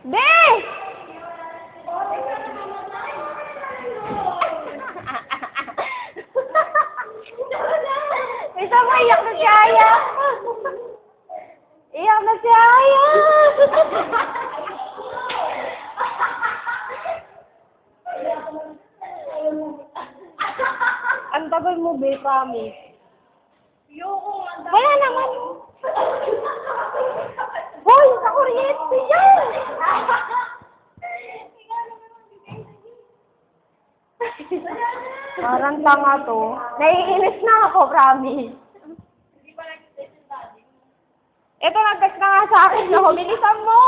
Be! Isa mo, iyak na si Aya. Iyak na si Aya. Ang tagal mo, Be, promise. Wala naman. Hoy, sa kuryente yan! Parang tanga to. Naiinis na ako, promise. Ito, nag-text na nga sa akin, no? Bilisan mo!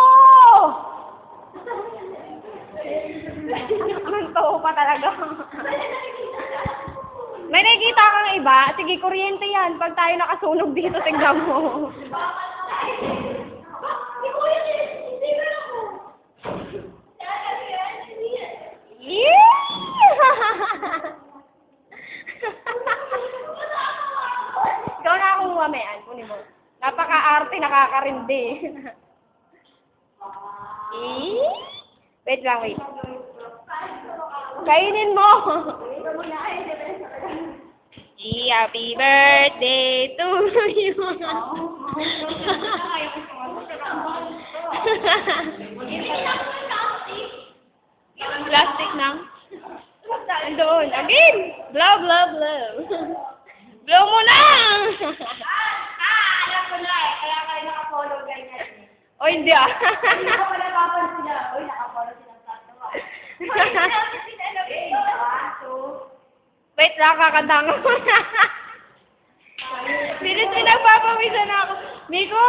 Manto pa talaga. May nakikita kang iba? Sige, kuryente yan. Pag tayo nakasunog dito, tignan mo. Ikaw na akong umamean. Kunin mo. Napaka-arte, nakakarindi. Wait lang, wait. Kainin mo. Happy birthday to you. Plastic na. Andun. Again. Blow, blow, blow. Blow mo na. Alam ko na eh. Kaya kayo nakafollow ganyan. O, hindi ah. Hindi ko wala papan sila. Uy, nakafollow silang tatlo. Wait lang, kakanta ko na. Bilis, pinagpapawisan ako. Miko,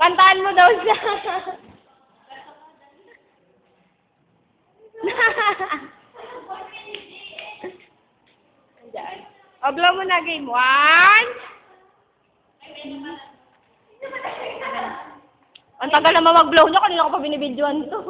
kantaan mo daw siya. Andiyan. O, blow mo na game. 1. Ang tagal naman mag-blow niya. Kanina ko pa binibidyoan to.